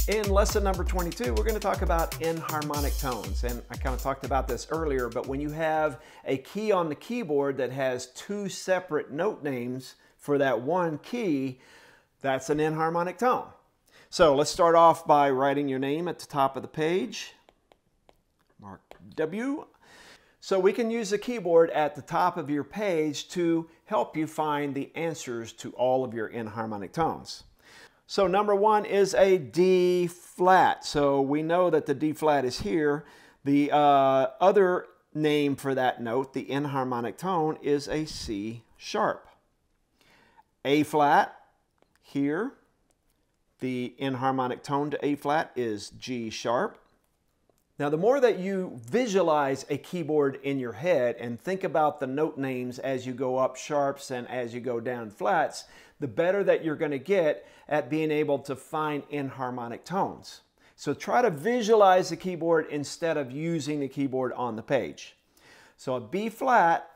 In lesson number 22, we're going to talk about enharmonic tones. And I kind of talked about this earlier, but when you have a key on the keyboard that has two separate note names for that one key, that's an enharmonic tone. So let's start off by writing your name at the top of the page. Mark W. So we can use the keyboard at the top of your page to help you find the answers to all of your enharmonic tones. So number one is a D flat. So we know that the D flat is here. The other name for that note, the enharmonic tone, is a C sharp. A flat here. The enharmonic tone to A flat is G sharp. Now, the more that you visualize a keyboard in your head and think about the note names as you go up sharps and as you go down flats, the better that you're going to get at being able to find enharmonic tones. So try to visualize the keyboard instead of using the keyboard on the page. So a B flat,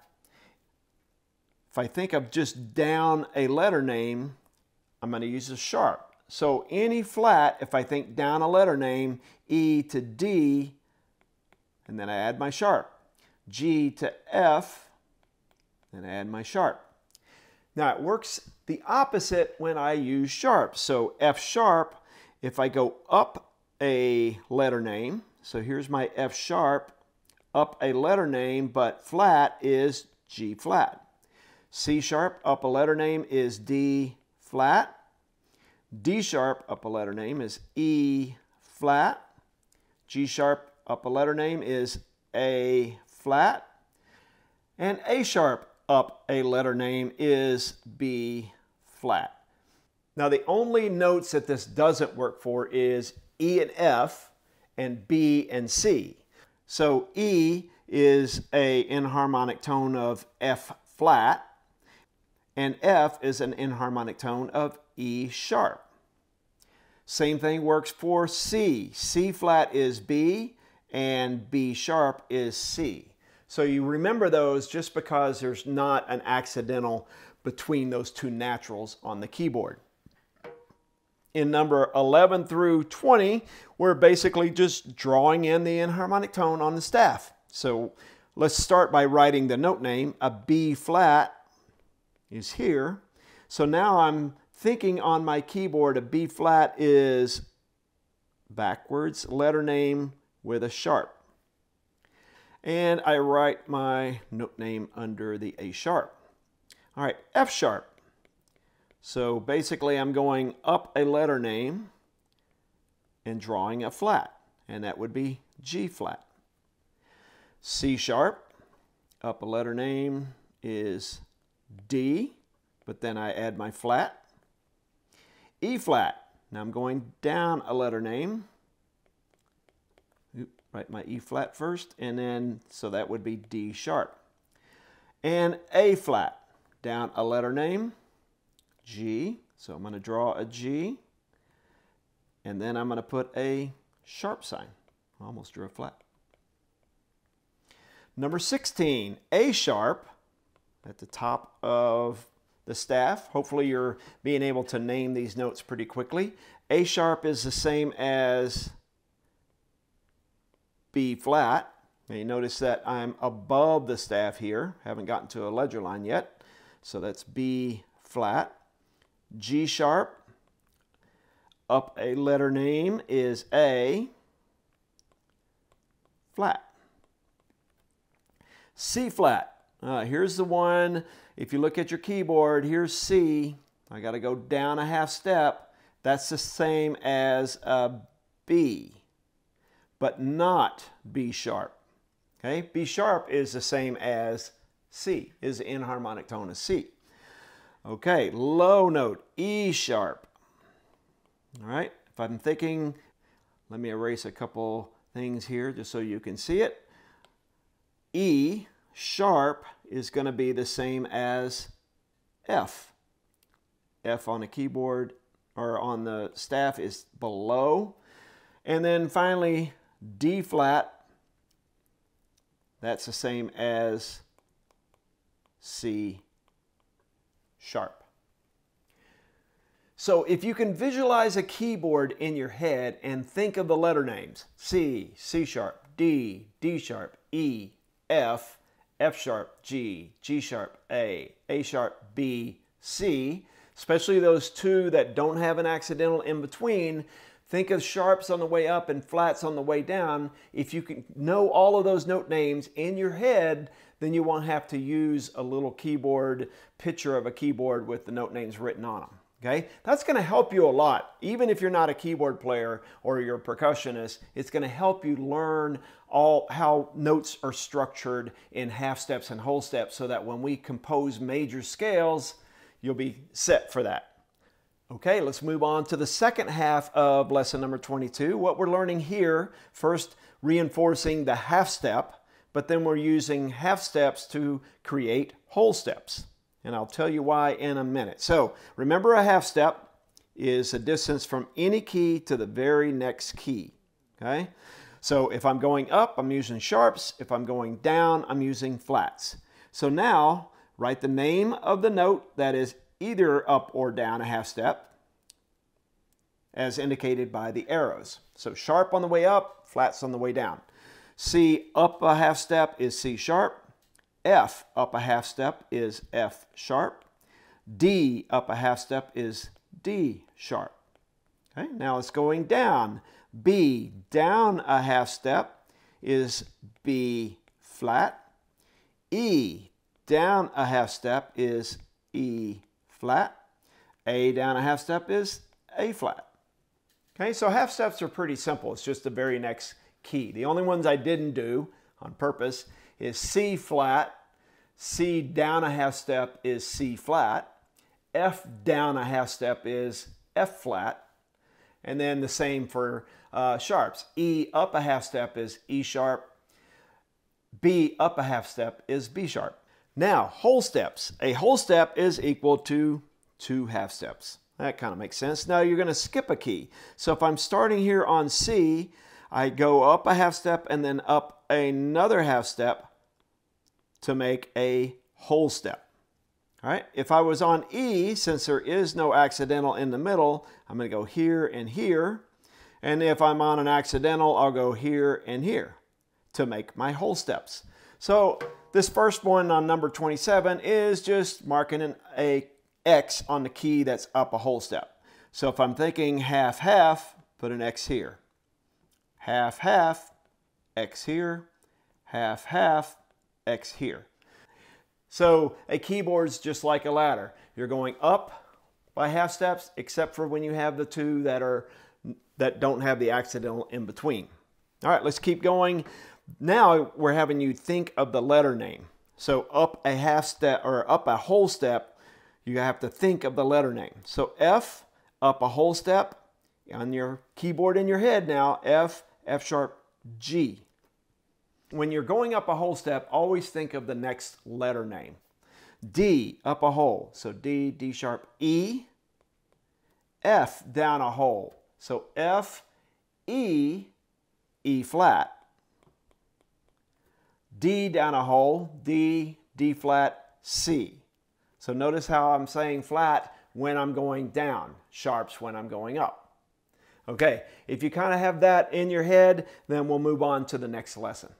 if I think of just down a letter name, I'm going to use a sharp. So any flat, if I think down a letter name, E to D, and then I add my sharp. G to F, and I add my sharp. Now it works the opposite when I use sharp. So F sharp, if I go up a letter name, so here's my F sharp, up a letter name, but flat is G flat. C sharp, up a letter name is D flat. D sharp, up a letter name is E flat. G sharp, up a letter name is A flat. And A sharp, up a letter name is B flat. Now the only notes that this doesn't work for is E and F and B and C. So E is an enharmonic tone of F flat, and F is an enharmonic tone of E sharp. Same thing works for C. C flat is B and B sharp is C. So you remember those just because there's not an accidental between those two naturals on the keyboard. In number 11 through 20, we're basically just drawing in the enharmonic tone on the staff. So let's start by writing the note name. A B flat is here. So now I'm thinking on my keyboard, a B flat is backwards letter name with a sharp. And I write my note name under the A sharp. All right, F sharp. So basically I'm going up a letter name and drawing a flat, and that would be G flat. C sharp, up a letter name is D, but then I add my flat. E flat, now I'm going down a letter name. Write my E flat first, and then, so that would be D sharp. And A flat, down a letter name, G, so I'm going to draw a G, and then I'm going to put a sharp sign. I almost drew a flat. Number 16, A sharp, at the top of the staff. Hopefully you're being able to name these notes pretty quickly. A sharp is the same as B flat. Now you notice that I'm above the staff here. Haven't gotten to a ledger line yet. So that's B flat. G sharp, up a letter name is A flat. C flat. Here's the one, if you look at your keyboard, here's C. I got to go down a half step. That's the same as a B, but not B sharp. Okay, B sharp is the same as C, is the enharmonic tone of C. Okay, low note, E sharp. All right, if I'm thinking, let me erase a couple things here just so you can see it. E sharp is going to be the same as F. F on the keyboard or on the staff is below. And then finally, D flat, that's the same as C sharp. So if you can visualize a keyboard in your head and think of the letter names, C, C sharp, D, D sharp, E, F, F sharp, G, G sharp, A sharp, B, C, especially those two that don't have an accidental in between, think of sharps on the way up and flats on the way down. If you can know all of those note names in your head, then you won't have to use a little keyboard, picture of a keyboard with the note names written on them. Okay? That's going to help you a lot. Even if you're not a keyboard player or you're a percussionist, it's going to help you learn all how notes are structured in half steps and whole steps so that when we compose major scales, you'll be set for that. Okay, let's move on to the second half of lesson number 22. What we're learning here, first reinforcing the half step, but then we're using half steps to create whole steps. And I'll tell you why in a minute. So remember, a half step is a distance from any key to the very next key. Okay? So if I'm going up, I'm using sharps. If I'm going down, I'm using flats. So now write the name of the note that is either up or down a half step as indicated by the arrows. So sharp on the way up, flats on the way down. C up a half step is C sharp. F up a half step is F sharp. D up a half step is D sharp. Okay, now it's going down. B down a half step is B flat. E down a half step is E flat. A down a half step is A flat. Okay, so half steps are pretty simple. It's just the very next key. The only ones I didn't do on purpose is C flat. C down a half step is C flat. F down a half step is F flat. And then the same for sharps. E up a half step is E sharp. B up a half step is B sharp. Now, whole steps. A whole step is equal to 2 half steps. That kind of makes sense. Now you're going to skip a key. So if I'm starting here on C, I go up a half step and then up another half step to make a whole step. All right. If I was on E, since there is no accidental in the middle, I'm going to go here and here. And if I'm on an accidental, I'll go here and here to make my whole steps. So this first one on number 27 is just marking an X on the key that's up a whole step. So if I'm thinking half half, put an X here. Half half, X here. Half half, X here. So a keyboard's just like a ladder. You're going up by half steps, except for when you have the two that don't have the accidental in between. All right, let's keep going. Now we're having you think of the letter name. So up a half step or up a whole step, you have to think of the letter name. So F up a whole step on your keyboard in your head now, F, F sharp, G. When you're going up a whole step, always think of the next letter name. D up a whole, so D, D sharp, E. F down a whole, so F, E, E flat. D down a hole, D, D flat, C. So notice how I'm saying flat when I'm going down, sharps when I'm going up. Okay, if you kind of have that in your head, then we'll move on to the next lesson.